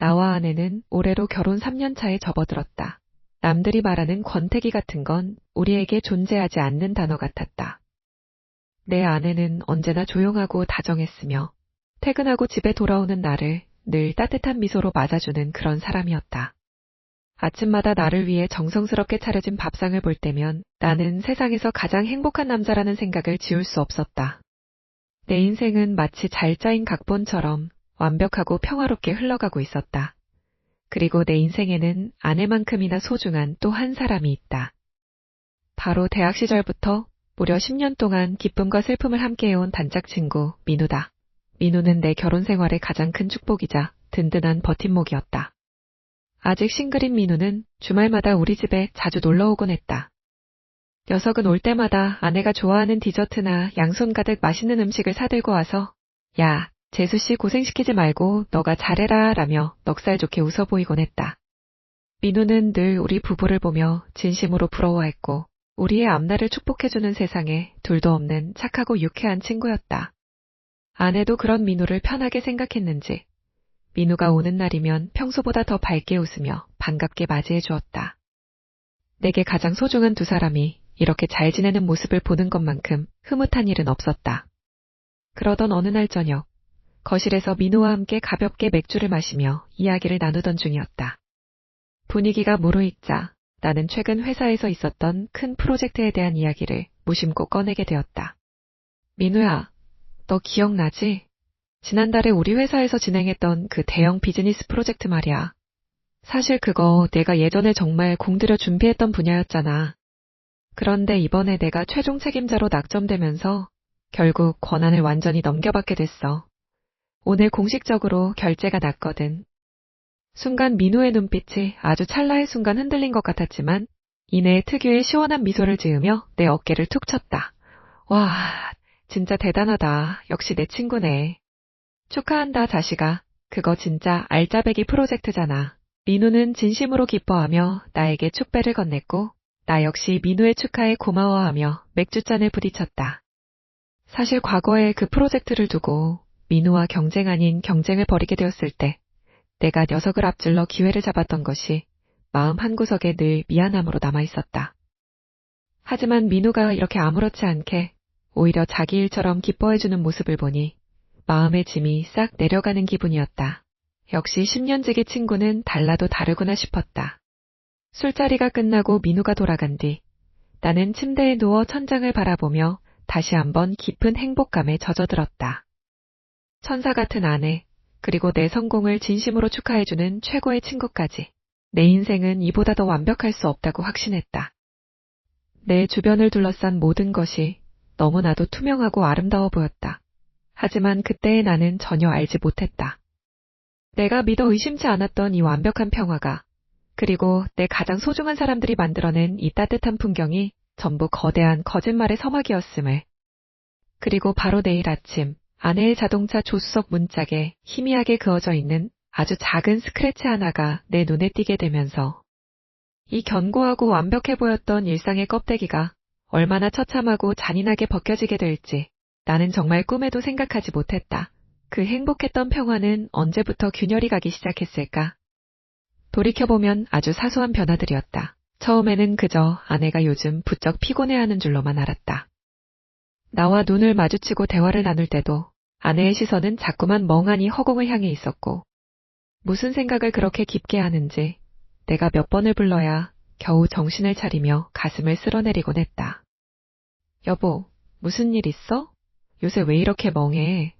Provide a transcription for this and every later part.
나와 아내는 올해로 결혼 3년 차에 접어들었다. 남들이 말하는 권태기 같은 건 우리에게 존재하지 않는 단어 같았다. 내 아내는 언제나 조용하고 다정했으며 퇴근하고 집에 돌아오는 나를 늘 따뜻한 미소로 맞아주는 그런 사람이었다. 아침마다 나를 위해 정성스럽게 차려진 밥상을 볼 때면 나는 세상에서 가장 행복한 남자라는 생각을 지울 수 없었다. 내 인생은 마치 잘 짜인 각본처럼 완벽하고 평화롭게 흘러가고 있었다. 그리고 내 인생에는 아내만큼이나 소중한 또 한 사람이 있다. 바로 대학 시절부터 무려 10년 동안 기쁨과 슬픔을 함께해온 단짝 친구 민우다. 민우는 내 결혼 생활의 가장 큰 축복이자 든든한 버팀목이었다. 아직 싱글인 민우는 주말마다 우리 집에 자주 놀러오곤 했다. 녀석은 올 때마다 아내가 좋아하는 디저트나 양손 가득 맛있는 음식을 사들고 와서 야, 재수씨 고생시키지 말고 너가 잘해라 라며 넉살 좋게 웃어 보이곤 했다. 민우는 늘 우리 부부를 보며 진심으로 부러워했고 우리의 앞날을 축복해주는 세상에 둘도 없는 착하고 유쾌한 친구였다. 아내도 그런 민우를 편하게 생각했는지 민우가 오는 날이면 평소보다 더 밝게 웃으며 반갑게 맞이해 주었다. 내게 가장 소중한 두 사람이 이렇게 잘 지내는 모습을 보는 것만큼 흐뭇한 일은 없었다. 그러던 어느 날 저녁, 거실에서 민우와 함께 가볍게 맥주를 마시며 이야기를 나누던 중이었다. 분위기가 무르익자 나는 최근 회사에서 있었던 큰 프로젝트에 대한 이야기를 무심코 꺼내게 되었다. 민우야, 너 기억나지? 지난달에 우리 회사에서 진행했던 그 대형 비즈니스 프로젝트 말이야. 사실 그거 내가 예전에 정말 공들여 준비했던 분야였잖아. 그런데 이번에 내가 최종 책임자로 낙점되면서 결국 권한을 완전히 넘겨받게 됐어. 오늘 공식적으로 결제가 났거든. 순간 민우의 눈빛이 아주 찰나의 순간 흔들린 것 같았지만 이내 특유의 시원한 미소를 지으며 내 어깨를 툭 쳤다. 와, 진짜 대단하다. 역시 내 친구네. 축하한다, 자식아. 그거 진짜 알짜배기 프로젝트잖아. 민우는 진심으로 기뻐하며 나에게 축배를 건넸고 나 역시 민우의 축하에 고마워하며 맥주잔을 부딪혔다. 사실 과거에 그 프로젝트를 두고 민우와 경쟁 아닌 경쟁을 벌이게 되었을 때 내가 녀석을 앞질러 기회를 잡았던 것이 마음 한구석에 늘 미안함으로 남아있었다. 하지만 민우가 이렇게 아무렇지 않게 오히려 자기 일처럼 기뻐해주는 모습을 보니 마음의 짐이 싹 내려가는 기분이었다. 역시 10년지기 친구는 달라도 다르구나 싶었다. 술자리가 끝나고 민우가 돌아간 뒤 나는 침대에 누워 천장을 바라보며 다시 한번 깊은 행복감에 젖어들었다. 천사 같은 아내, 그리고 내 성공을 진심으로 축하해주는 최고의 친구까지. 내 인생은 이보다 더 완벽할 수 없다고 확신했다. 내 주변을 둘러싼 모든 것이 너무나도 투명하고 아름다워 보였다. 하지만 그때의 나는 전혀 알지 못했다. 내가 믿어 의심치 않았던 이 완벽한 평화가, 그리고 내 가장 소중한 사람들이 만들어낸 이 따뜻한 풍경이 전부 거대한 거짓말의 서막이었음을. 그리고 바로 내일 아침, 아내의 자동차 조수석 문짝에 희미하게 그어져 있는 아주 작은 스크래치 하나가 내 눈에 띄게 되면서 이 견고하고 완벽해 보였던 일상의 껍데기가 얼마나 처참하고 잔인하게 벗겨지게 될지 나는 정말 꿈에도 생각하지 못했다. 그 행복했던 평화는 언제부터 균열이 가기 시작했을까? 돌이켜보면 아주 사소한 변화들이었다. 처음에는 그저 아내가 요즘 부쩍 피곤해하는 줄로만 알았다. 나와 눈을 마주치고 대화를 나눌 때도 아내의 시선은 자꾸만 멍하니 허공을 향해 있었고 무슨 생각을 그렇게 깊게 하는지 내가 몇 번을 불러야 겨우 정신을 차리며 가슴을 쓸어내리곤 했다. 여보, 무슨 일 있어? 요새 왜 이렇게 멍해?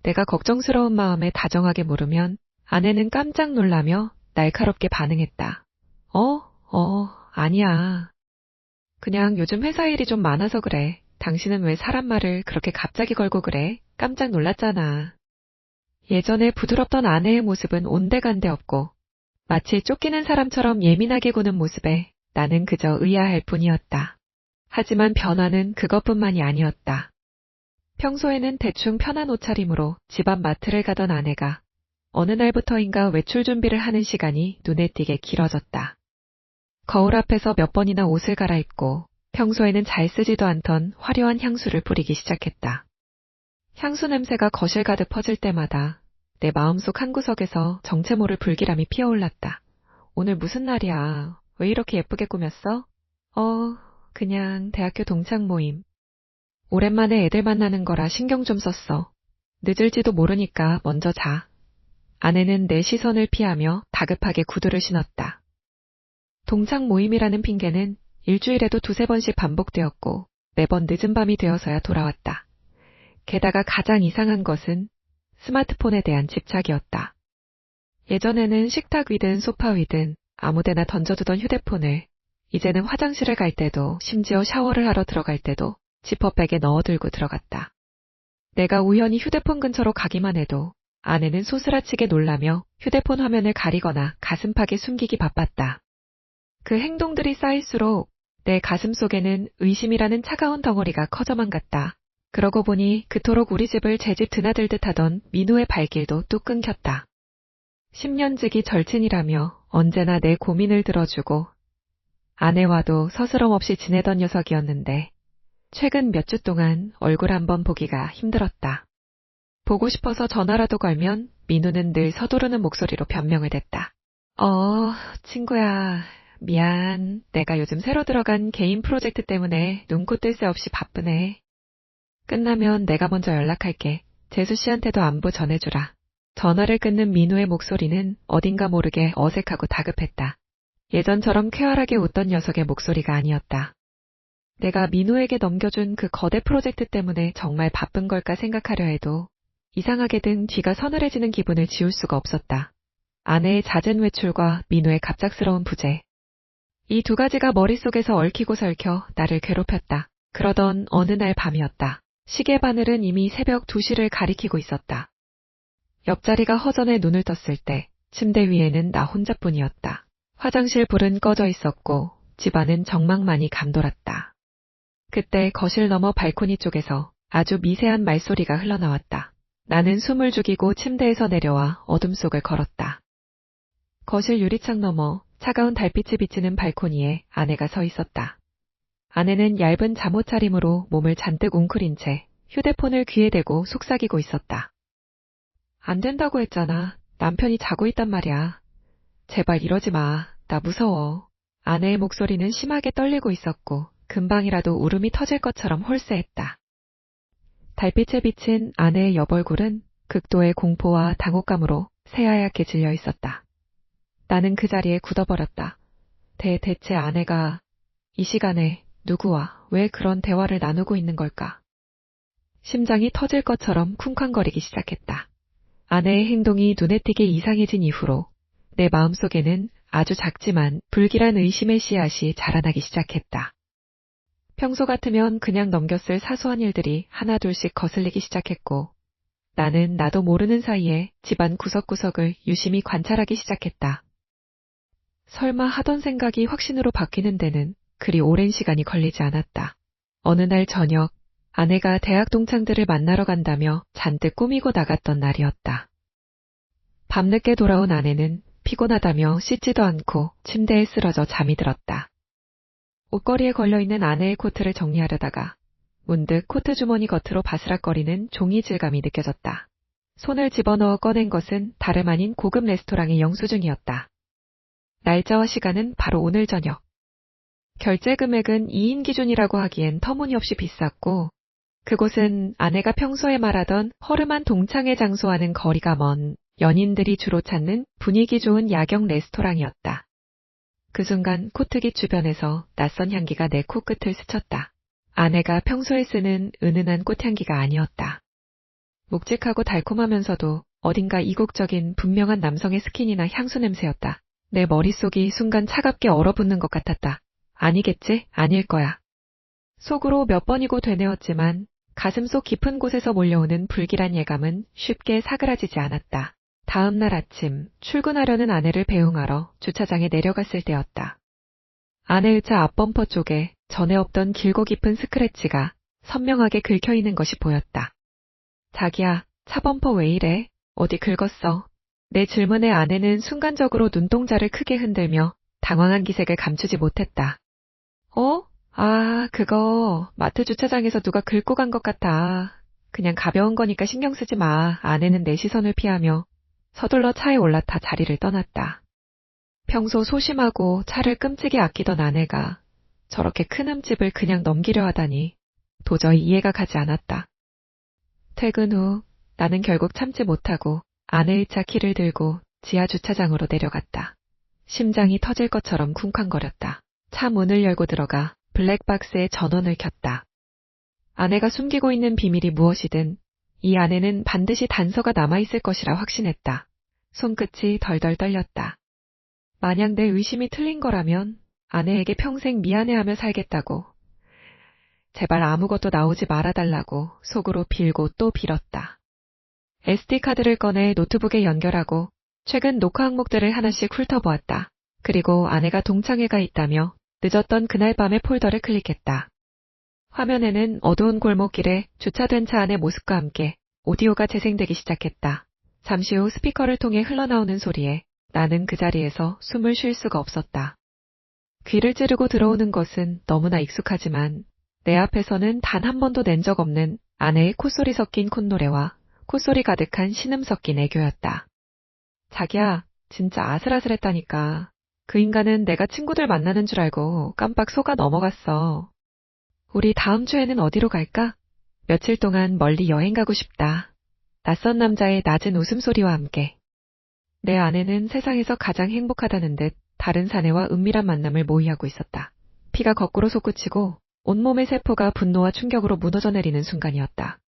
내가 걱정스러운 마음에 다정하게 물으면 아내는 깜짝 놀라며 날카롭게 반응했다. 아니야. 그냥 요즘 회사 일이 좀 많아서 그래. 당신은 왜 사람 말을 그렇게 갑자기 걸고 그래? 깜짝 놀랐잖아. 예전에 부드럽던 아내의 모습은 온데간데 없고 마치 쫓기는 사람처럼 예민하게 구는 모습에 나는 그저 의아할 뿐이었다. 하지만 변화는 그것뿐만이 아니었다. 평소에는 대충 편한 옷차림으로 집 앞 마트를 가던 아내가 어느 날부터인가 외출 준비를 하는 시간이 눈에 띄게 길어졌다. 거울 앞에서 몇 번이나 옷을 갈아입고 평소에는 잘 쓰지도 않던 화려한 향수를 뿌리기 시작했다. 향수 냄새가 거실 가득 퍼질 때마다 내 마음속 한구석에서 정체 모를 불길함이 피어올랐다. 오늘 무슨 날이야? 왜 이렇게 예쁘게 꾸몄어? 그냥 대학교 동창 모임. 오랜만에 애들 만나는 거라 신경 좀 썼어. 늦을지도 모르니까 먼저 자. 아내는 내 시선을 피하며 다급하게 구두를 신었다. 동창 모임이라는 핑계는 일주일에도 두세 번씩 반복되었고 매번 늦은 밤이 되어서야 돌아왔다. 게다가 가장 이상한 것은 스마트폰에 대한 집착이었다. 예전에는 식탁 위든 소파 위든 아무데나 던져두던 휴대폰을 이제는 화장실을 갈 때도 심지어 샤워를 하러 들어갈 때도 지퍼백에 넣어들고 들어갔다. 내가 우연히 휴대폰 근처로 가기만 해도 아내는 소스라치게 놀라며 휴대폰 화면을 가리거나 가슴팍에 숨기기 바빴다. 그 행동들이 쌓일수록 내 가슴 속에는 의심이라는 차가운 덩어리가 커져만 갔다. 그러고 보니 그토록 우리 집을 제 집 드나들듯 하던 민우의 발길도 뚝 끊겼다. 10년지기 절친이라며 언제나 내 고민을 들어주고 아내와도 서스럼 없이 지내던 녀석이었는데 최근 몇 주 동안 얼굴 한번 보기가 힘들었다. 보고 싶어서 전화라도 걸면 민우는 늘 서두르는 목소리로 변명을 댔다. 친구야. 미안. 내가 요즘 새로 들어간 개인 프로젝트 때문에 눈코 뜰 새 없이 바쁘네. 끝나면 내가 먼저 연락할게. 재수 씨한테도 안부 전해주라. 전화를 끊는 민우의 목소리는 어딘가 모르게 어색하고 다급했다. 예전처럼 쾌활하게 웃던 녀석의 목소리가 아니었다. 내가 민우에게 넘겨준 그 거대 프로젝트 때문에 정말 바쁜 걸까 생각하려 해도 이상하게든 뒤가 서늘해지는 기분을 지울 수가 없었다. 아내의 잦은 외출과 민우의 갑작스러운 부재. 이 두 가지가 머릿속에서 얽히고 설켜 나를 괴롭혔다. 그러던 어느 날 밤이었다. 시계 바늘은 이미 새벽 2시를 가리키고 있었다. 옆자리가 허전해 눈을 떴을 때 침대 위에는 나 혼자뿐이었다. 화장실 불은 꺼져 있었고 집안은 정막만이 감돌았다. 그때 거실 너머 발코니 쪽에서 아주 미세한 말소리가 흘러나왔다. 나는 숨을 죽이고 침대에서 내려와 어둠 속을 걸었다. 거실 유리창 너머 차가운 달빛이 비치는 발코니에 아내가 서 있었다. 아내는 얇은 잠옷 차림으로 몸을 잔뜩 웅크린 채 휴대폰을 귀에 대고 속삭이고 있었다. 안 된다고 했잖아. 남편이 자고 있단 말이야. 제발 이러지 마. 나 무서워. 아내의 목소리는 심하게 떨리고 있었고 금방이라도 울음이 터질 것처럼 홀세했다. 달빛에 비친 아내의 옆얼굴은 극도의 공포와 당혹감으로 새하얗게 질려 있었다. 나는 그 자리에 굳어버렸다. 대체 아내가 이 시간에 누구와 왜 그런 대화를 나누고 있는 걸까? 심장이 터질 것처럼 쿵쾅거리기 시작했다. 아내의 행동이 눈에 띄게 이상해진 이후로 내 마음속에는 아주 작지만 불길한 의심의 씨앗이 자라나기 시작했다. 평소 같으면 그냥 넘겼을 사소한 일들이 하나둘씩 거슬리기 시작했고 나는 나도 모르는 사이에 집안 구석구석을 유심히 관찰하기 시작했다. 설마 하던 생각이 확신으로 바뀌는 데는 그리 오랜 시간이 걸리지 않았다. 어느 날 저녁 아내가 대학 동창들을 만나러 간다며 잔뜩 꾸미고 나갔던 날이었다. 밤늦게 돌아온 아내는 피곤하다며 씻지도 않고 침대에 쓰러져 잠이 들었다. 옷걸이에 걸려있는 아내의 코트를 정리하려다가 문득 코트 주머니 겉으로 바스락거리는 종이 질감이 느껴졌다. 손을 집어넣어 꺼낸 것은 다름 아닌 고급 레스토랑의 영수증이었다. 날짜와 시간은 바로 오늘 저녁. 결제 금액은 2인 기준이라고 하기엔 터무니없이 비쌌고 그곳은 아내가 평소에 말하던 허름한 동창회 장소와는 거리가 먼 연인들이 주로 찾는 분위기 좋은 야경 레스토랑이었다. 그 순간 코트깃 주변에서 낯선 향기가 내 코끝을 스쳤다. 아내가 평소에 쓰는 은은한 꽃향기가 아니었다. 묵직하고 달콤하면서도 어딘가 이국적인 분명한 남성의 스킨이나 향수 냄새였다. 내 머릿속이 순간 차갑게 얼어붙는 것 같았다. 아니겠지? 아닐 거야. 속으로 몇 번이고 되뇌었지만 가슴속 깊은 곳에서 몰려오는 불길한 예감은 쉽게 사그라지지 않았다. 다음 날 아침 출근하려는 아내를 배웅하러 주차장에 내려갔을 때였다. 아내 의자 앞범퍼 쪽에 전에 없던 길고 깊은 스크래치가 선명하게 긁혀있는 것이 보였다. 자기야, 차 범퍼 왜 이래? 어디 긁었어? 내 질문에 아내는 순간적으로 눈동자를 크게 흔들며 당황한 기색을 감추지 못했다. 그거 마트 주차장에서 누가 긁고 간 것 같아. 그냥 가벼운 거니까 신경 쓰지 마. 아내는 내 시선을 피하며 서둘러 차에 올라타 자리를 떠났다. 평소 소심하고 차를 끔찍이 아끼던 아내가 저렇게 큰 흠집을 그냥 넘기려 하다니 도저히 이해가 가지 않았다. 퇴근 후 나는 결국 참지 못하고 아내의 차 키를 들고 지하 주차장으로 내려갔다. 심장이 터질 것처럼 쿵쾅거렸다. 차 문을 열고 들어가 블랙박스에 전원을 켰다. 아내가 숨기고 있는 비밀이 무엇이든 이 안에는 반드시 단서가 남아있을 것이라 확신했다. 손끝이 덜덜 떨렸다. 만약 내 의심이 틀린 거라면 아내에게 평생 미안해하며 살겠다고, 제발 아무것도 나오지 말아달라고 속으로 빌고 또 빌었다. SD카드를 꺼내 노트북에 연결하고 최근 녹화 항목들을 하나씩 훑어보았다. 그리고 아내가 동창회가 있다며 늦었던 그날 밤의 폴더를 클릭했다. 화면에는 어두운 골목길에 주차된 차 안의 모습과 함께 오디오가 재생되기 시작했다. 잠시 후 스피커를 통해 흘러나오는 소리에 나는 그 자리에서 숨을 쉴 수가 없었다. 귀를 찌르고 들어오는 것은 너무나 익숙하지만 내 앞에서는 단 한 번도 낸 적 없는 아내의 콧소리 섞인 콧노래와 콧소리 가득한 신음 섞인 애교였다. 자기야, 진짜 아슬아슬했다니까. 그 인간은 내가 친구들 만나는 줄 알고 깜빡 속아 넘어갔어. 우리 다음 주에는 어디로 갈까? 며칠 동안 멀리 여행 가고 싶다. 낯선 남자의 낮은 웃음소리와 함께. 내 아내는 세상에서 가장 행복하다는 듯 다른 사내와 은밀한 만남을 모의하고 있었다. 피가 거꾸로 솟구치고 온몸의 세포가 분노와 충격으로 무너져 내리는 순간이었다.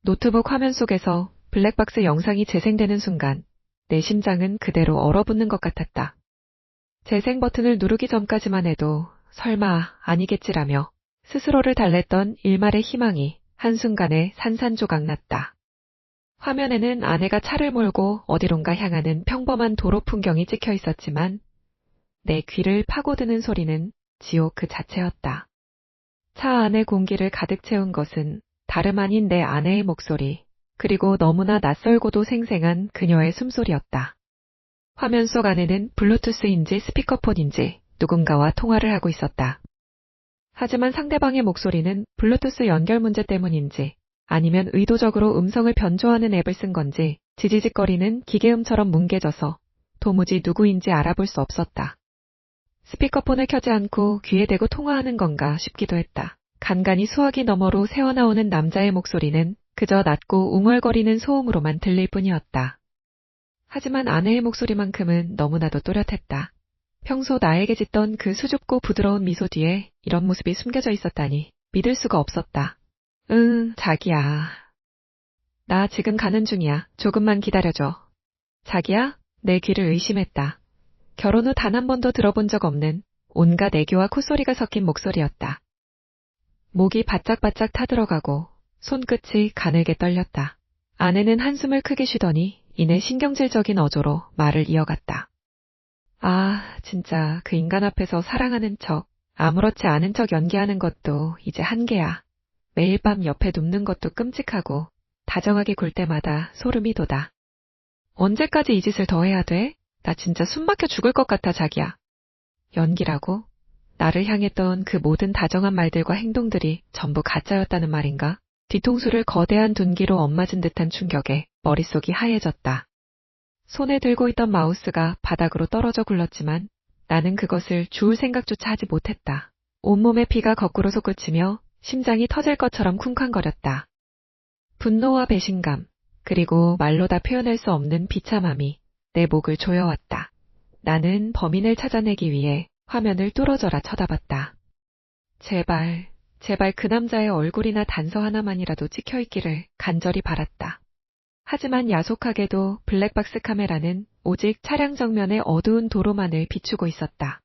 노트북 화면 속에서 블랙박스 영상이 재생되는 순간 내 심장은 그대로 얼어붙는 것 같았다. 재생 버튼을 누르기 전까지만 해도 설마 아니겠지라며 스스로를 달랬던 일말의 희망이 한순간에 산산조각 났다. 화면에는 아내가 차를 몰고 어디론가 향하는 평범한 도로 풍경이 찍혀 있었지만 내 귀를 파고드는 소리는 지옥 그 자체였다. 차 안의 공기를 가득 채운 것은 다름 아닌 내 아내의 목소리, 그리고 너무나 낯설고도 생생한 그녀의 숨소리였다. 화면 속 아내는 블루투스인지 스피커폰인지 누군가와 통화를 하고 있었다. 하지만 상대방의 목소리는 블루투스 연결 문제 때문인지 아니면 의도적으로 음성을 변조하는 앱을 쓴 건지 지지직거리는 기계음처럼 뭉개져서 도무지 누구인지 알아볼 수 없었다. 스피커폰을 켜지 않고 귀에 대고 통화하는 건가 싶기도 했다. 간간이 수화기 너머로 새어나오는 남자의 목소리는 그저 낮고 웅얼거리는 소음으로만 들릴 뿐이었다. 하지만 아내의 목소리만큼은 너무나도 또렷했다. 평소 나에게 짓던 그 수줍고 부드러운 미소 뒤에 이런 모습이 숨겨져 있었다니 믿을 수가 없었다. 응, 자기야. 나 지금 가는 중이야. 조금만 기다려줘. 자기야? 내 귀를 의심했다. 결혼 후 단 한 번도 들어본 적 없는 온갖 애교와 콧소리가 섞인 목소리였다. 목이 바짝바짝 타들어가고 손끝이 가늘게 떨렸다. 아내는 한숨을 크게 쉬더니 이내 신경질적인 어조로 말을 이어갔다. 아, 진짜 그 인간 앞에서 사랑하는 척, 아무렇지 않은 척 연기하는 것도 이제 한계야. 매일 밤 옆에 눕는 것도 끔찍하고 다정하게 굴 때마다 소름이 돋아. 언제까지 이 짓을 더 해야 돼? 나 진짜 숨 막혀 죽을 것 같아, 자기야. 연기라고? 나를 향했던 그 모든 다정한 말들과 행동들이 전부 가짜였다는 말인가? 뒤통수를 거대한 둔기로 엇맞은 듯한 충격에 머릿속이 하얘졌다. 손에 들고 있던 마우스가 바닥으로 떨어져 굴렀지만 나는 그것을 주울 생각조차 하지 못했다. 온몸의 피가 거꾸로 솟구치며 심장이 터질 것처럼 쿵쾅거렸다. 분노와 배신감, 그리고 말로 다 표현할 수 없는 비참함이 내 목을 조여왔다. 나는 범인을 찾아내기 위해 화면을 뚫어져라 쳐다봤다. 제발 그 남자의 얼굴이나 단서 하나만이라도 찍혀있기를 간절히 바랐다. 하지만 야속하게도 블랙박스 카메라는 오직 차량 정면의 어두운 도로만을 비추고 있었다.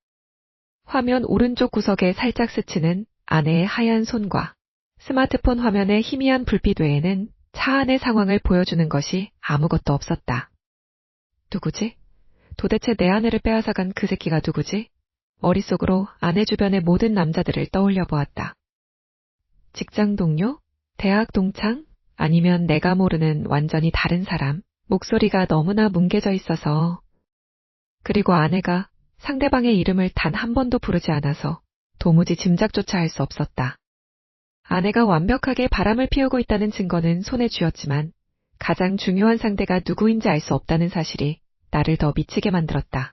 화면 오른쪽 구석에 살짝 스치는 아내의 하얀 손과 스마트폰 화면의 희미한 불빛 외에는 차 안의 상황을 보여주는 것이 아무것도 없었다. 누구지? 도대체 내 아내를 빼앗아간 그 새끼가 누구지? 머릿속으로 아내 주변의 모든 남자들을 떠올려 보았다. 직장 동료? 대학 동창? 아니면 내가 모르는 완전히 다른 사람? 목소리가 너무나 뭉개져 있어서. 그리고 아내가 상대방의 이름을 단 한 번도 부르지 않아서 도무지 짐작조차 할 수 없었다. 아내가 완벽하게 바람을 피우고 있다는 증거는 손에 쥐었지만 가장 중요한 상대가 누구인지 알 수 없다는 사실이 나를 더 미치게 만들었다.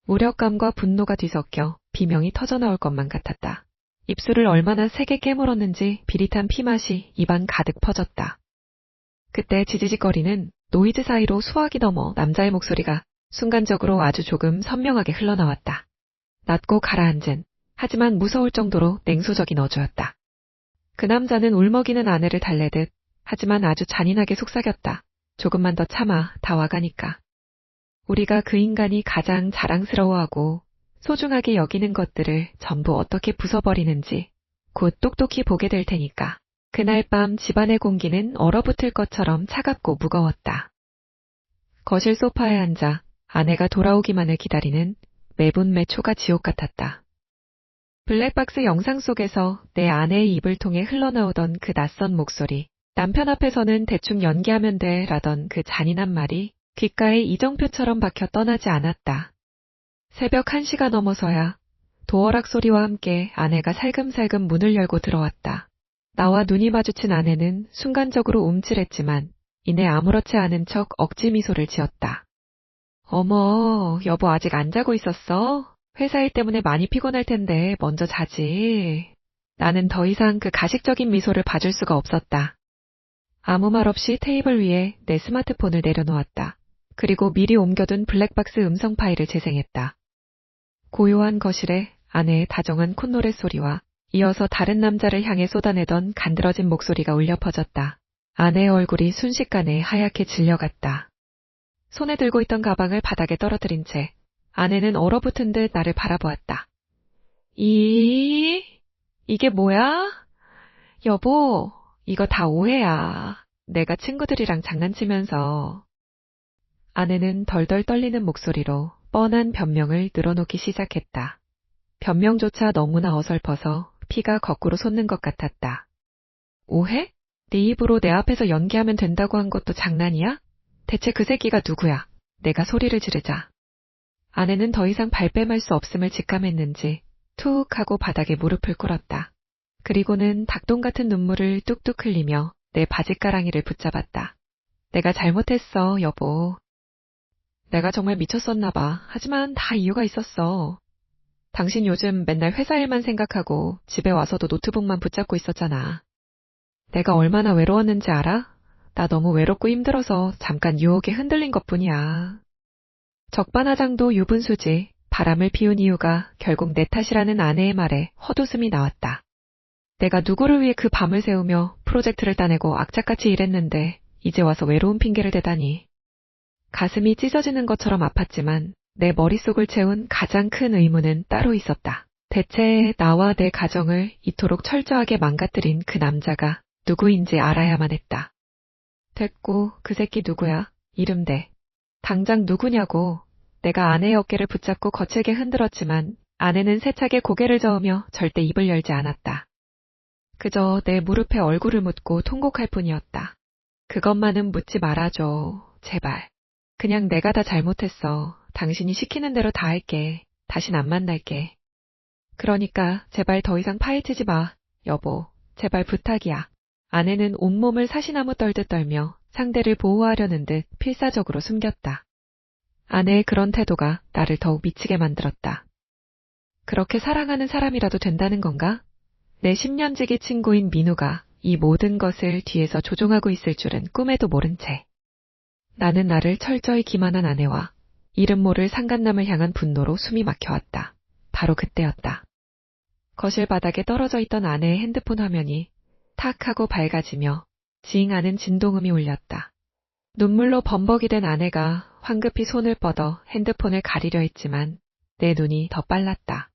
무력감과 분노가 뒤섞여 비명이 터져나올 것만 같았다. 입술을 얼마나 세게 깨물었는지 비릿한 피맛이 입안 가득 퍼졌다. 그때 지지직거리는 노이즈 사이로 수화기 넘어 남자의 목소리가 순간적으로 아주 조금 선명하게 흘러나왔다. 낮고 가라앉은, 하지만 무서울 정도로 냉소적인 어조였다. 그 남자는 울먹이는 아내를 달래듯, 하지만 아주 잔인하게 속삭였다. 조금만 더 참아, 다 와가니까. 우리가 그 인간이 가장 자랑스러워하고 소중하게 여기는 것들을 전부 어떻게 부숴버리는지 곧 똑똑히 보게 될 테니까. 그날 밤 집안의 공기는 얼어붙을 것처럼 차갑고 무거웠다. 거실 소파에 앉아 아내가 돌아오기만을 기다리는 매분 매초가 지옥 같았다. 블랙박스 영상 속에서 내 아내의 입을 통해 흘러나오던 그 낯선 목소리, 남편 앞에서는 대충 연기하면 돼 라던 그 잔인한 말이 귓가에 이정표처럼 박혀 떠나지 않았다. 새벽 1시가 넘어서야 도어락 소리와 함께 아내가 살금살금 문을 열고 들어왔다. 나와 눈이 마주친 아내는 순간적으로 움찔했지만 이내 아무렇지 않은 척 억지 미소를 지었다. 어머, 여보 아직 안 자고 있었어? 회사 일 때문에 많이 피곤할 텐데 먼저 자지. 나는 더 이상 그 가식적인 미소를 봐줄 수가 없었다. 아무 말 없이 테이블 위에 내 스마트폰을 내려놓았다. 그리고 미리 옮겨둔 블랙박스 음성 파일을 재생했다. 고요한 거실에 아내의 다정한 콧노래 소리와 이어서 다른 남자를 향해 쏟아내던 간드러진 목소리가 울려 퍼졌다. 아내의 얼굴이 순식간에 하얗게 질려갔다. 손에 들고 있던 가방을 바닥에 떨어뜨린 채 아내는 얼어붙은 듯 나를 바라보았다. 이게 뭐야? 여보, 이거 다 오해야. 내가 친구들이랑 장난치면서. 아내는 덜덜 떨리는 목소리로 뻔한 변명을 늘어놓기 시작했다. 변명조차 너무나 어설퍼서 피가 거꾸로 솟는 것 같았다. 오해? 네 입으로 내 앞에서 연기하면 된다고 한 것도 장난이야? 대체 그 새끼가 누구야? 내가 소리를 지르자. 아내는 더 이상 발뺌할 수 없음을 직감했는지 툭 하고 바닥에 무릎을 꿇었다. 그리고는 닭똥 같은 눈물을 뚝뚝 흘리며 내 바짓가랑이를 붙잡았다. 내가 잘못했어, 여보. 내가 정말 미쳤었나 봐. 하지만 다 이유가 있었어. 당신 요즘 맨날 회사 일만 생각하고 집에 와서도 노트북만 붙잡고 있었잖아. 내가 얼마나 외로웠는지 알아? 나 너무 외롭고 힘들어서 잠깐 유혹에 흔들린 것뿐이야. 적반하장도 유분수지. 바람을 피운 이유가 결국 내 탓이라는 아내의 말에 헛웃음이 나왔다. 내가 누구를 위해 그 밤을 새우며 프로젝트를 따내고 악착같이 일했는데 이제 와서 외로운 핑계를 대다니. 가슴이 찢어지는 것처럼 아팠지만 내 머릿속을 채운 가장 큰 의문은 따로 있었다. 대체 나와 내 가정을 이토록 철저하게 망가뜨린 그 남자가 누구인지 알아야만 했다. 됐고, 그 새끼 누구야? 이름 대. 당장 누구냐고. 내가 아내의 어깨를 붙잡고 거칠게 흔들었지만 아내는 세차게 고개를 저으며 절대 입을 열지 않았다. 그저 내 무릎에 얼굴을 묻고 통곡할 뿐이었다. 그것만은 묻지 말아줘. 제발. 그냥 내가 다 잘못했어. 당신이 시키는 대로 다 할게. 다신 안 만날게. 그러니까 제발 더 이상 파헤치지 마. 여보, 제발 부탁이야. 아내는 온몸을 사시나무 떨듯 떨며 상대를 보호하려는 듯 필사적으로 숨겼다. 아내의 그런 태도가 나를 더욱 미치게 만들었다. 그렇게 사랑하는 사람이라도 된다는 건가? 내 10년지기 친구인 민우가 이 모든 것을 뒤에서 조종하고 있을 줄은 꿈에도 모른 채. 나는 나를 철저히 기만한 아내와 이름 모를 상간남을 향한 분노로 숨이 막혀왔다. 바로 그때였다. 거실 바닥에 떨어져 있던 아내의 핸드폰 화면이 탁 하고 밝아지며 징하는 진동음이 울렸다. 눈물로 범벅이 된 아내가 황급히 손을 뻗어 핸드폰을 가리려 했지만 내 눈이 더 빨랐다.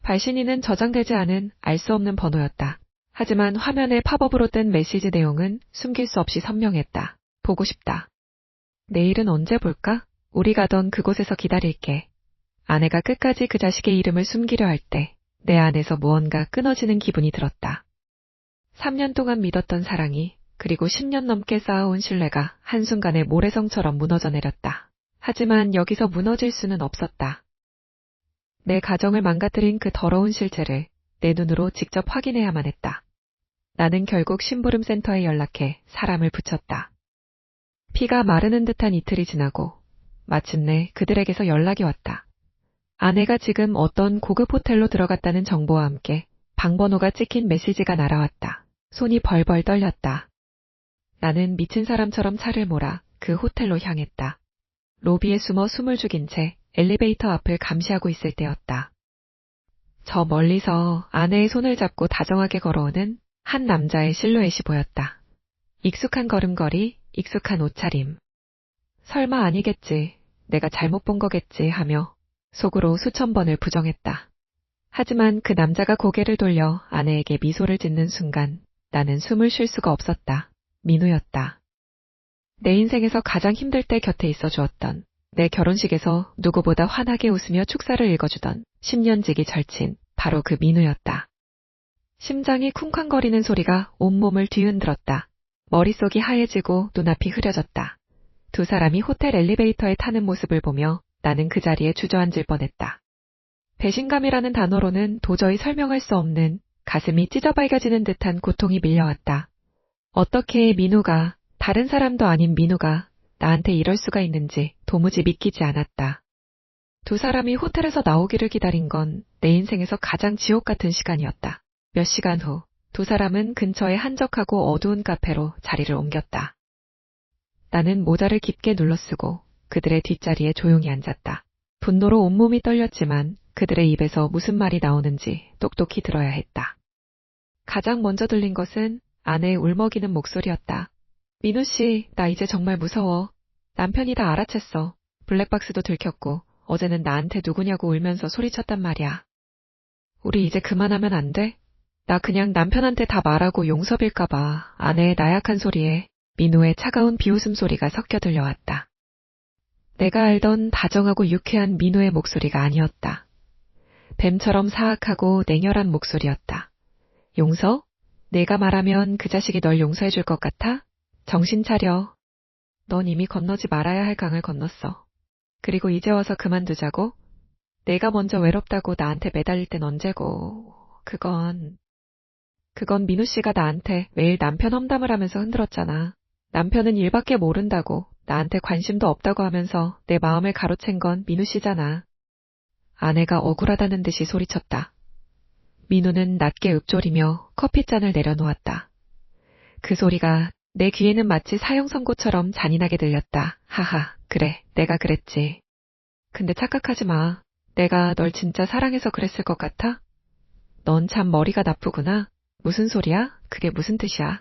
발신인은 저장되지 않은 알 수 없는 번호였다. 하지만 화면에 팝업으로 뜬 메시지 내용은 숨길 수 없이 선명했다. 보고 싶다. 내일은 언제 볼까? 우리 가던 그곳에서 기다릴게. 아내가 끝까지 그 자식의 이름을 숨기려 할 때 내 안에서 무언가 끊어지는 기분이 들었다. 3년 동안 믿었던 사랑이 그리고 10년 넘게 쌓아온 신뢰가 한순간에 모래성처럼 무너져 내렸다. 하지만 여기서 무너질 수는 없었다. 내 가정을 망가뜨린 그 더러운 실체를 내 눈으로 직접 확인해야만 했다. 나는 결국 심부름센터에 연락해 사람을 붙였다. 피가 마르는 듯한 이틀이 지나고 마침내 그들에게서 연락이 왔다. 아내가 지금 어떤 고급 호텔로 들어갔다는 정보와 함께 방번호가 찍힌 메시지가 날아왔다. 손이 벌벌 떨렸다. 나는 미친 사람처럼 차를 몰아 그 호텔로 향했다. 로비에 숨어 숨을 죽인 채 엘리베이터 앞을 감시하고 있을 때였다. 저 멀리서 아내의 손을 잡고 다정하게 걸어오는 한 남자의 실루엣이 보였다. 익숙한 걸음걸이, 익숙한 옷차림. 설마 아니겠지, 내가 잘못 본 거겠지 하며 속으로 수천 번을 부정했다. 하지만 그 남자가 고개를 돌려 아내에게 미소를 짓는 순간 나는 숨을 쉴 수가 없었다. 민우였다. 내 인생에서 가장 힘들 때 곁에 있어 주었던, 내 결혼식에서 누구보다 환하게 웃으며 축사를 읽어주던 10년지기 절친, 바로 그 민우였다. 심장이 쿵쾅거리는 소리가 온몸을 뒤흔들었다. 머릿속이 하얘지고 눈앞이 흐려졌다. 두 사람이 호텔 엘리베이터에 타는 모습을 보며 나는 그 자리에 주저앉을 뻔했다. 배신감이라는 단어로는 도저히 설명할 수 없는 가슴이 찢어발겨지는 듯한 고통이 밀려왔다. 어떻게 민우가, 다른 사람도 아닌 민우가 나한테 이럴 수가 있는지 도무지 믿기지 않았다. 두 사람이 호텔에서 나오기를 기다린 건 내 인생에서 가장 지옥 같은 시간이었다. 몇 시간 후, 두 사람은 근처의 한적하고 어두운 카페로 자리를 옮겼다. 나는 모자를 깊게 눌러쓰고 그들의 뒷자리에 조용히 앉았다. 분노로 온몸이 떨렸지만 그들의 입에서 무슨 말이 나오는지 똑똑히 들어야 했다. 가장 먼저 들린 것은 아내의 울먹이는 목소리였다. 민우 씨, 나 이제 정말 무서워. 남편이 다 알아챘어. 블랙박스도 들켰고 어제는 나한테 누구냐고 울면서 소리쳤단 말이야. 우리 이제 그만하면 안 돼? 나 그냥 남편한테 다 말하고 용서 빌까봐. 아내의 나약한 소리에 민우의 차가운 비웃음 소리가 섞여 들려왔다. 내가 알던 다정하고 유쾌한 민우의 목소리가 아니었다. 뱀처럼 사악하고 냉혈한 목소리였다. 용서? 내가 말하면 그 자식이 널 용서해 줄 것 같아? 정신 차려. 넌 이미 건너지 말아야 할 강을 건넜어. 그리고 이제 와서 그만두자고? 내가 먼저 외롭다고 나한테 매달릴 땐 언제고. 그건 민우 씨가 나한테 매일 남편 험담을 하면서 흔들었잖아. 남편은 일밖에 모른다고, 나한테 관심도 없다고 하면서 내 마음을 가로챈 건 민우 씨잖아. 아내가 억울하다는 듯이 소리쳤다. 민우는 낮게 읊조리며 커피잔을 내려놓았다. 그 소리가 내 귀에는 마치 사형 선고처럼 잔인하게 들렸다. 하하, 그래, 내가 그랬지. 근데 착각하지 마. 내가 널 진짜 사랑해서 그랬을 것 같아? 넌 참 머리가 나쁘구나. 무슨 소리야? 그게 무슨 뜻이야?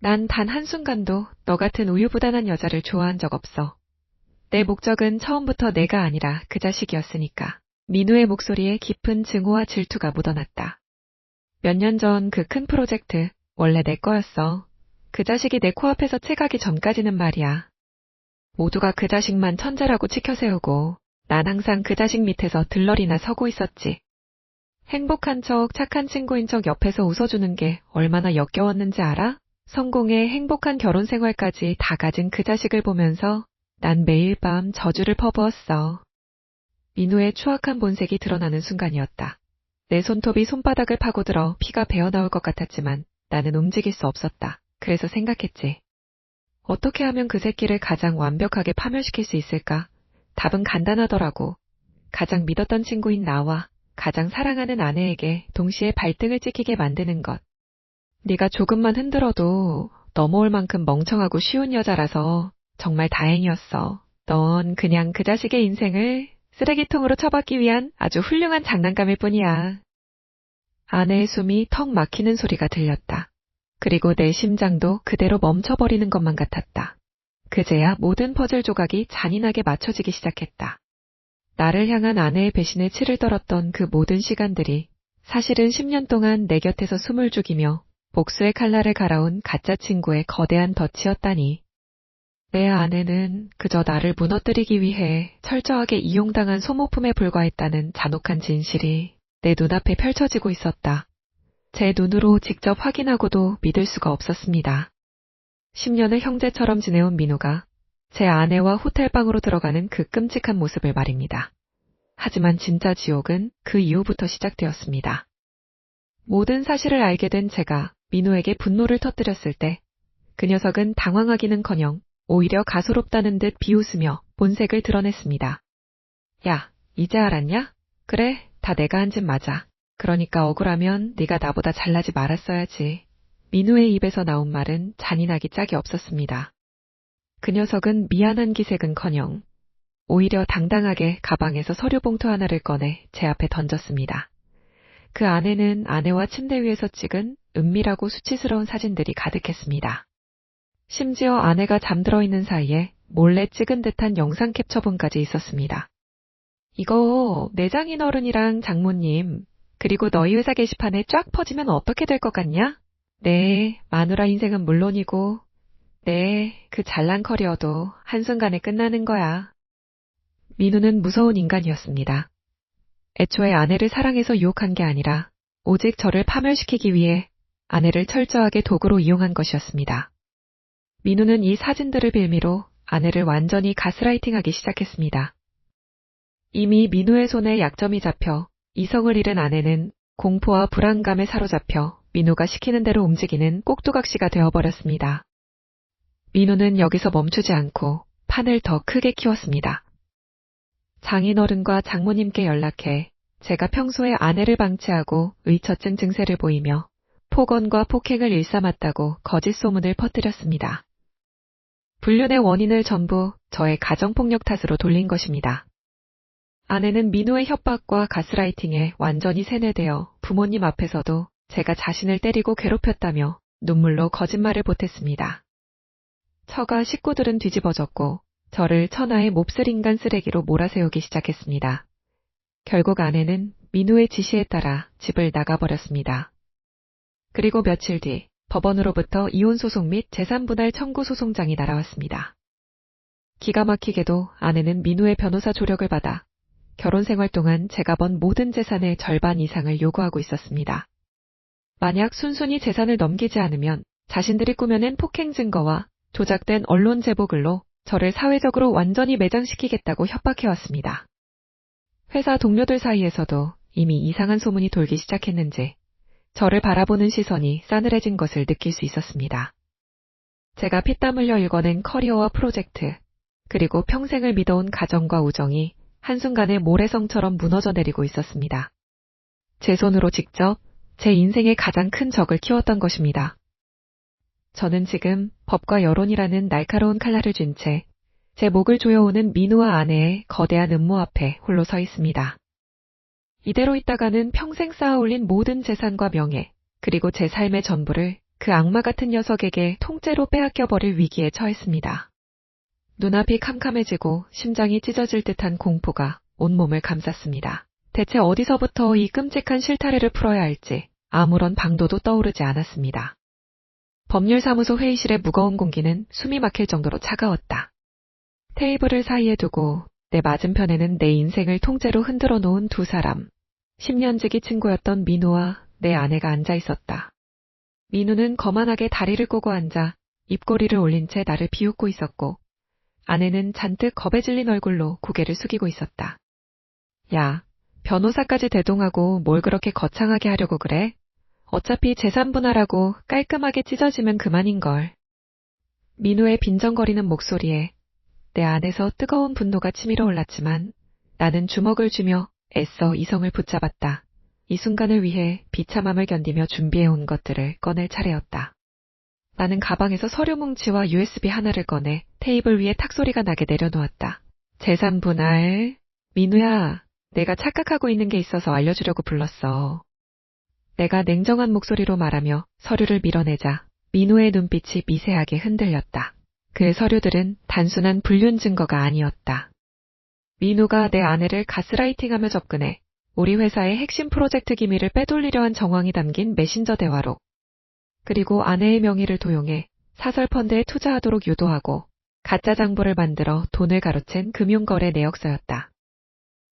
난 단 한순간도 너 같은 우유부단한 여자를 좋아한 적 없어. 내 목적은 처음부터 내가 아니라 그 자식이었으니까. 민우의 목소리에 깊은 증오와 질투가 묻어났다. 몇 년 전 그 큰 프로젝트, 원래 내 거였어. 그 자식이 내 코앞에서 채가기 전까지는 말이야. 모두가 그 자식만 천재라고 치켜세우고 난 항상 그 자식 밑에서 들러리나 서고 있었지. 행복한 척 착한 친구인 척 옆에서 웃어주는 게 얼마나 역겨웠는지 알아? 성공에 행복한 결혼 생활까지 다 가진 그 자식을 보면서 난 매일 밤 저주를 퍼부었어. 민우의 추악한 본색이 드러나는 순간이었다. 내 손톱이 손바닥을 파고들어 피가 배어나올 것 같았지만 나는 움직일 수 없었다. 그래서 생각했지. 어떻게 하면 그 새끼를 가장 완벽하게 파멸시킬 수 있을까? 답은 간단하더라고. 가장 믿었던 친구인 나와 가장 사랑하는 아내에게 동시에 발등을 찍히게 만드는 것. 네가 조금만 흔들어도 넘어올 만큼 멍청하고 쉬운 여자라서 정말 다행이었어. 넌 그냥 그 자식의 인생을 쓰레기통으로 처박기 위한 아주 훌륭한 장난감일 뿐이야. 아내의 숨이 턱 막히는 소리가 들렸다. 그리고 내 심장도 그대로 멈춰버리는 것만 같았다. 그제야 모든 퍼즐 조각이 잔인하게 맞춰지기 시작했다. 나를 향한 아내의 배신에 치를 떨었던 그 모든 시간들이 사실은 10년 동안 내 곁에서 숨을 죽이며 복수의 칼날을 갈아온 가짜 친구의 거대한 덫이었다니. 내 아내는 그저 나를 무너뜨리기 위해 철저하게 이용당한 소모품에 불과했다는 잔혹한 진실이 내 눈앞에 펼쳐지고 있었다. 제 눈으로 직접 확인하고도 믿을 수가 없었습니다. 10년을 형제처럼 지내온 민우가 제 아내와 호텔방으로 들어가는 그 끔찍한 모습을 말입니다. 하지만 진짜 지옥은 그 이후부터 시작되었습니다. 모든 사실을 알게 된 제가 민우에게 분노를 터뜨렸을 때 그 녀석은 당황하기는커녕 오히려 가소롭다는 듯 비웃으며 본색을 드러냈습니다. 야, 이제 알았냐? 그래, 다 내가 한 짓 맞아. 그러니까 억울하면 네가 나보다 잘나지 말았어야지. 민우의 입에서 나온 말은 잔인하기 짝이 없었습니다. 그 녀석은 미안한 기색은커녕 오히려 당당하게 가방에서 서류 봉투 하나를 꺼내 제 앞에 던졌습니다. 그 안에는 아내와 침대 위에서 찍은 은밀하고 수치스러운 사진들이 가득했습니다. 심지어 아내가 잠들어 있는 사이에 몰래 찍은 듯한 영상 캡처본까지 있었습니다. 이거 내장인 어른이랑 장모님, 그리고 너희 회사 게시판에 쫙 퍼지면 어떻게 될 것 같냐? 네, 마누라 인생은 물론이고, 네, 그 잘난 커리어도 한순간에 끝나는 거야. 민우는 무서운 인간이었습니다. 애초에 아내를 사랑해서 유혹한 게 아니라 오직 저를 파멸시키기 위해 아내를 철저하게 도구로 이용한 것이었습니다. 민우는 이 사진들을 빌미로 아내를 완전히 가스라이팅하기 시작했습니다. 이미 민우의 손에 약점이 잡혀 이성을 잃은 아내는 공포와 불안감에 사로잡혀 민우가 시키는 대로 움직이는 꼭두각시가 되어버렸습니다. 민우는 여기서 멈추지 않고 판을 더 크게 키웠습니다. 장인어른과 장모님께 연락해 제가 평소에 아내를 방치하고 의처증 증세를 보이며 폭언과 폭행을 일삼았다고 거짓 소문을 퍼뜨렸습니다. 불륜의 원인을 전부 저의 가정폭력 탓으로 돌린 것입니다. 아내는 민우의 협박과 가스라이팅에 완전히 세뇌되어 부모님 앞에서도 제가 자신을 때리고 괴롭혔다며 눈물로 거짓말을 보탰습니다. 처가 식구들은 뒤집어졌고 저를 천하의 몹쓸 인간 쓰레기로 몰아세우기 시작했습니다. 결국 아내는 민우의 지시에 따라 집을 나가버렸습니다. 그리고 며칠 뒤 법원으로부터 이혼 소송 및 재산분할 청구 소송장이 날아왔습니다. 기가 막히게도 아내는 민우의 변호사 조력을 받아 결혼 생활 동안 제가 번 모든 재산의 절반 이상을 요구하고 있었습니다. 만약 순순히 재산을 넘기지 않으면 자신들이 꾸며낸 폭행 증거와 조작된 언론 제보글로 저를 사회적으로 완전히 매장시키겠다고 협박해왔습니다. 회사 동료들 사이에서도 이미 이상한 소문이 돌기 시작했는지 저를 바라보는 시선이 싸늘해진 것을 느낄 수 있었습니다. 제가 피땀 흘려 일궈낸 커리어와 프로젝트, 그리고 평생을 믿어온 가정과 우정이 한순간에 모래성처럼 무너져 내리고 있었습니다. 제 손으로 직접 제 인생의 가장 큰 적을 키웠던 것입니다. 저는 지금 법과 여론이라는 날카로운 칼날을 쥔 채 제 목을 조여오는 민우와 아내의 거대한 음모 앞에 홀로 서 있습니다. 이대로 있다가는 평생 쌓아올린 모든 재산과 명예, 그리고 제 삶의 전부를 그 악마 같은 녀석에게 통째로 빼앗겨버릴 위기에 처했습니다. 눈앞이 캄캄해지고 심장이 찢어질 듯한 공포가 온몸을 감쌌습니다. 대체 어디서부터 이 끔찍한 실타래를 풀어야 할지 아무런 방도도 떠오르지 않았습니다. 법률사무소 회의실의 무거운 공기는 숨이 막힐 정도로 차가웠다. 테이블을 사이에 두고 내 맞은편에는 내 인생을 통째로 흔들어 놓은 두 사람, 10년지기 친구였던 민우와 내 아내가 앉아 있었다. 민우는 거만하게 다리를 꼬고 앉아 입꼬리를 올린 채 나를 비웃고 있었고, 아내는 잔뜩 겁에 질린 얼굴로 고개를 숙이고 있었다. 야, 변호사까지 대동하고 뭘 그렇게 거창하게 하려고 그래? 어차피 재산 분할하고 깔끔하게 찢어지면 그만인걸. 민우의 빈정거리는 목소리에 내 안에서 뜨거운 분노가 치밀어 올랐지만 나는 주먹을 쥐며 애써 이성을 붙잡았다. 이 순간을 위해 비참함을 견디며 준비해온 것들을 꺼낼 차례였다. 나는 가방에서 서류 뭉치와 USB 하나를 꺼내 테이블 위에 탁 소리가 나게 내려놓았다. 재산 분할. 민우야, 내가 착각하고 있는 게 있어서 알려주려고 불렀어. 내가 냉정한 목소리로 말하며 서류를 밀어내자 민우의 눈빛이 미세하게 흔들렸다. 그 서류들은 단순한 불륜 증거가 아니었다. 민우가 내 아내를 가스라이팅하며 접근해 우리 회사의 핵심 프로젝트 기밀을 빼돌리려 한 정황이 담긴 메신저 대화로, 그리고 아내의 명의를 도용해 사설 펀드에 투자하도록 유도하고 가짜 장부를 만들어 돈을 가로챈 금융거래 내역서였다.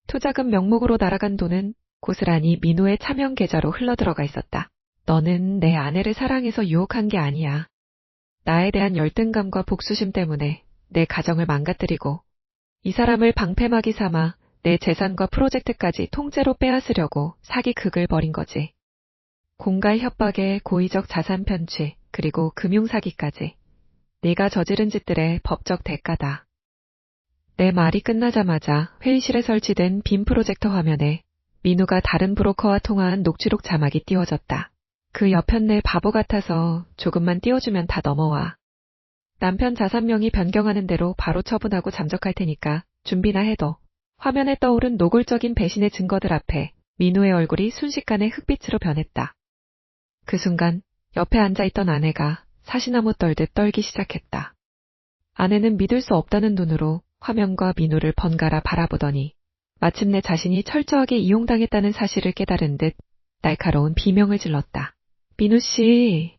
투자금 명목으로 날아간 돈은 고스란히 민우의 차명 계좌로 흘러들어가 있었다. 너는 내 아내를 사랑해서 유혹한 게 아니야. 나에 대한 열등감과 복수심 때문에 내 가정을 망가뜨리고 이 사람을 방패막이 삼아 내 재산과 프로젝트까지 통째로 빼앗으려고 사기극을 벌인 거지. 공갈 협박에 고의적 자산 편취, 그리고 금융사기까지. 네가 저지른 짓들의 법적 대가다. 내 말이 끝나자마자 회의실에 설치된 빔 프로젝터 화면에 민우가 다른 브로커와 통화한 녹취록 자막이 띄워졌다. 그 옆편내 바보 같아서 조금만 띄워주면 다 넘어와. 남편 자산명의 변경하는 대로 바로 처분하고 잠적할 테니까 준비나 해둬. 화면에 떠오른 노골적인 배신의 증거들 앞에 민우의 얼굴이 순식간에 흑빛으로 변했다. 그 순간 옆에 앉아있던 아내가 사시나무 떨듯 떨기 시작했다. 아내는 믿을 수 없다는 눈으로 화면과 민우를 번갈아 바라보더니 마침내 자신이 철저하게 이용당했다는 사실을 깨달은 듯 날카로운 비명을 질렀다. 민우 씨,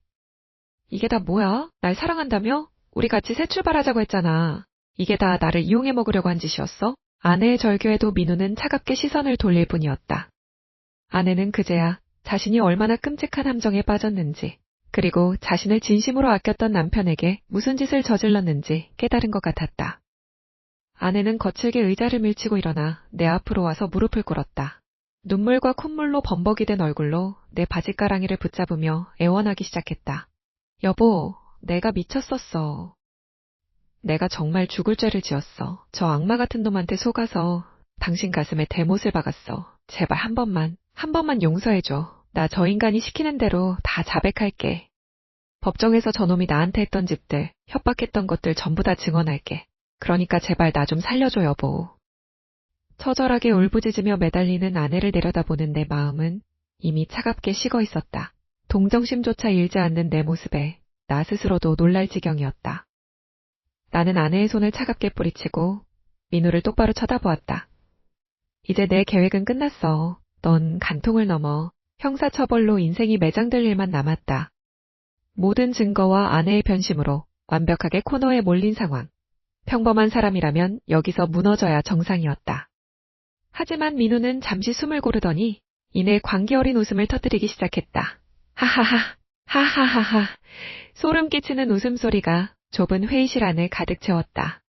이게 다 뭐야? 날 사랑한다며? 우리 같이 새 출발하자고 했잖아. 이게 다 나를 이용해 먹으려고 한 짓이었어? 아내의 절규에도 민우는 차갑게 시선을 돌릴 뿐이었다. 아내는 그제야 자신이 얼마나 끔찍한 함정에 빠졌는지, 그리고 자신을 진심으로 아꼈던 남편에게 무슨 짓을 저질렀는지 깨달은 것 같았다. 아내는 거칠게 의자를 밀치고 일어나 내 앞으로 와서 무릎을 꿇었다. 눈물과 콧물로 범벅이 된 얼굴로 내 바지가랑이를 붙잡으며 애원하기 시작했다. 여보, 내가 미쳤었어. 내가 정말 죽을 죄를 지었어. 저 악마 같은 놈한테 속아서 당신 가슴에 대못을 박았어. 제발 한 번만 용서해줘. 나 저 인간이 시키는 대로 다 자백할게. 법정에서 저놈이 나한테 했던 짓들, 협박했던 것들 전부 다 증언할게. 그러니까 제발 나 좀 살려줘, 여보. 처절하게 울부짖으며 매달리는 아내를 내려다보는 내 마음은 이미 차갑게 식어 있었다. 동정심조차 잃지 않는 내 모습에 나 스스로도 놀랄 지경이었다. 나는 아내의 손을 차갑게 뿌리치고 민우를 똑바로 쳐다보았다. 이제 내 계획은 끝났어. 넌 간통을 넘어 형사처벌로 인생이 매장될 일만 남았다. 모든 증거와 아내의 변심으로 완벽하게 코너에 몰린 상황. 평범한 사람이라면 여기서 무너져야 정상이었다. 하지만 민우는 잠시 숨을 고르더니 이내 광기 어린 웃음을 터뜨리기 시작했다. 하하하, 하하하하. 소름 끼치는 웃음소리가 좁은 회의실 안을 가득 채웠다.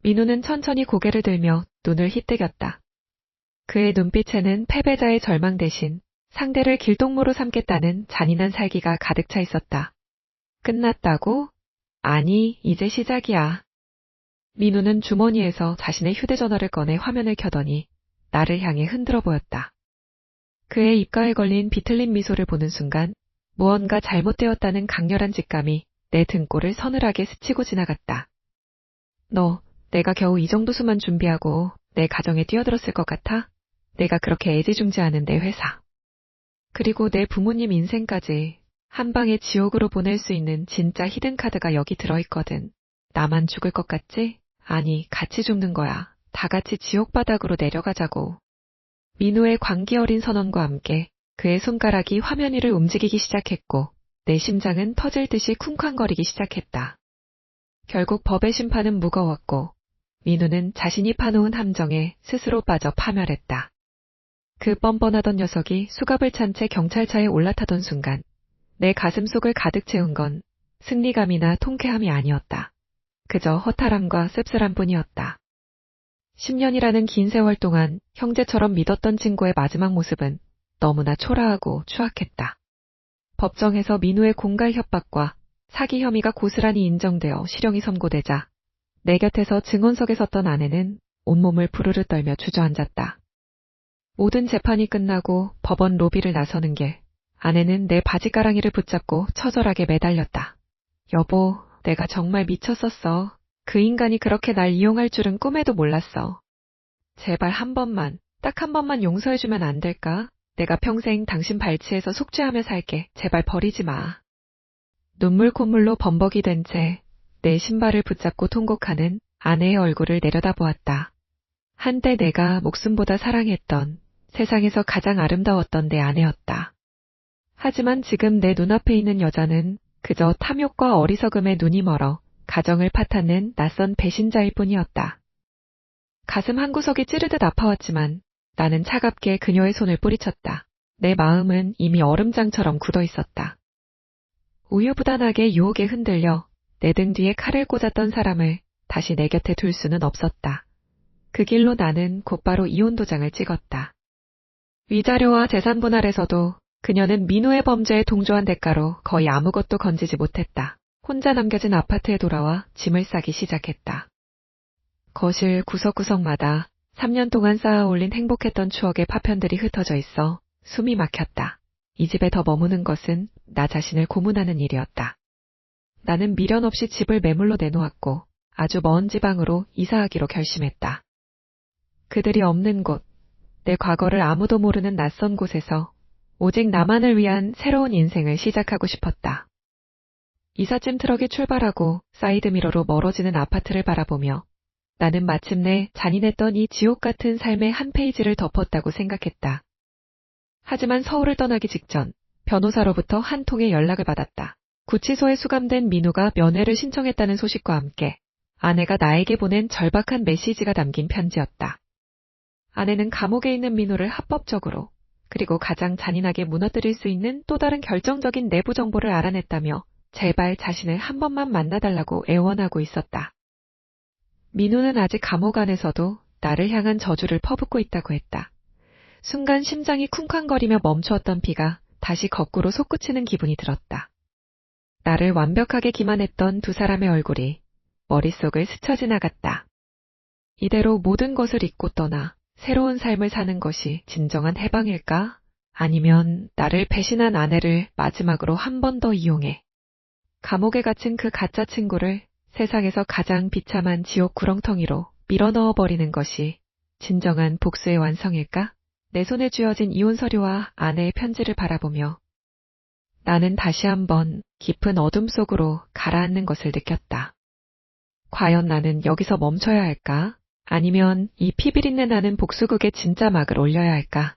민우는 천천히 고개를 들며 눈을 휘뜨겼다. 그의 눈빛에는 패배자의 절망 대신 상대를 길동무로 삼겠다는 잔인한 살기가 가득 차 있었다. 끝났다고? 아니, 이제 시작이야. 민우는 주머니에서 자신의 휴대전화를 꺼내 화면을 켜더니 나를 향해 흔들어 보였다. 그의 입가에 걸린 비틀린 미소를 보는 순간 무언가 잘못되었다는 강렬한 직감이 내 등골을 서늘하게 스치고 지나갔다. 너, 내가 겨우 이 정도 수만 준비하고 내 가정에 뛰어들었을 것 같아? 내가 그렇게 애지중지하는 내 회사. 그리고 내 부모님 인생까지 한 방에 지옥으로 보낼 수 있는 진짜 히든카드가 여기 들어있거든. 나만 죽을 것 같지? 아니, 같이 죽는 거야. 다 같이 지옥 바닥으로 내려가자고. 민우의 광기 어린 선언과 함께 그의 손가락이 화면 위를 움직이기 시작했고 내 심장은 터질 듯이 쿵쾅거리기 시작했다. 결국 법의 심판은 무거웠고 민우는 자신이 파놓은 함정에 스스로 빠져 파멸했다. 그 뻔뻔하던 녀석이 수갑을 찬 채 경찰차에 올라타던 순간 내 가슴속을 가득 채운 건 승리감이나 통쾌함이 아니었다. 그저 허탈함과 씁쓸함뿐이었다. 10년이라는 긴 세월 동안 형제처럼 믿었던 친구의 마지막 모습은 너무나 초라하고 추악했다. 법정에서 민우의 공갈 협박과 사기 혐의가 고스란히 인정되어 실형이 선고되자 내 곁에서 증언석에 섰던 아내는 온몸을 부르르 떨며 주저앉았다. 모든 재판이 끝나고 법원 로비를 나서는 길, 아내는 내 바지가랑이를 붙잡고 처절하게 매달렸다. 여보, 내가 정말 미쳤었어. 그 인간이 그렇게 날 이용할 줄은 꿈에도 몰랐어. 제발 한 번만, 딱 한 번만 용서해주면 안 될까? 내가 평생 당신 발치에서 속죄하며 살게. 제발 버리지 마. 눈물 콧물로 범벅이 된 채 내 신발을 붙잡고 통곡하는 아내의 얼굴을 내려다보았다. 한때 내가 목숨보다 사랑했던, 세상에서 가장 아름다웠던 내 아내였다. 하지만 지금 내 눈앞에 있는 여자는 그저 탐욕과 어리석음에 눈이 멀어 가정을 파탄낸 낯선 배신자일 뿐이었다. 가슴 한구석이 찌르듯 아파왔지만 나는 차갑게 그녀의 손을 뿌리쳤다. 내 마음은 이미 얼음장처럼 굳어 있었다. 우유부단하게 유혹에 흔들려 내 등 뒤에 칼을 꽂았던 사람을 다시 내 곁에 둘 수는 없었다. 그 길로 나는 곧바로 이혼 도장을 찍었다. 위자료와 재산 분할에서도 그녀는 민우의 범죄에 동조한 대가로 거의 아무것도 건지지 못했다. 혼자 남겨진 아파트에 돌아와 짐을 싸기 시작했다. 거실 구석구석마다 3년 동안 쌓아 올린 행복했던 추억의 파편들이 흩어져 있어 숨이 막혔다. 이 집에 더 머무는 것은 나 자신을 고문하는 일이었다. 나는 미련 없이 집을 매물로 내놓았고 아주 먼 지방으로 이사하기로 결심했다. 그들이 없는 곳, 내 과거를 아무도 모르는 낯선 곳에서 오직 나만을 위한 새로운 인생을 시작하고 싶었다. 이삿짐 트럭이 출발하고 사이드미러로 멀어지는 아파트를 바라보며 나는 마침내 잔인했던 이 지옥 같은 삶의 한 페이지를 덮었다고 생각했다. 하지만 서울을 떠나기 직전 변호사로부터 한 통의 연락을 받았다. 구치소에 수감된 민우가 면회를 신청했다는 소식과 함께 아내가 나에게 보낸 절박한 메시지가 담긴 편지였다. 아내는 감옥에 있는 민우를 합법적으로 그리고 가장 잔인하게 무너뜨릴 수 있는 또 다른 결정적인 내부 정보를 알아냈다며 제발 자신을 한 번만 만나달라고 애원하고 있었다. 민우는 아직 감옥 안에서도 나를 향한 저주를 퍼붓고 있다고 했다. 순간 심장이 쿵쾅거리며 멈추었던 피가 다시 거꾸로 솟구치는 기분이 들었다. 나를 완벽하게 기만했던 두 사람의 얼굴이 머릿속을 스쳐 지나갔다. 이대로 모든 것을 잊고 떠나 새로운 삶을 사는 것이 진정한 해방일까? 아니면 나를 배신한 아내를 마지막으로 한 번 더 이용해 감옥에 갇힌 그 가짜 친구를 세상에서 가장 비참한 지옥 구렁텅이로 밀어넣어버리는 것이 진정한 복수의 완성일까? 내 손에 쥐어진 이혼 서류와 아내의 편지를 바라보며 나는 다시 한번 깊은 어둠 속으로 가라앉는 것을 느꼈다. 과연 나는 여기서 멈춰야 할까? 아니면 이 피비린내 나는 복수극의 진짜 막을 올려야 할까?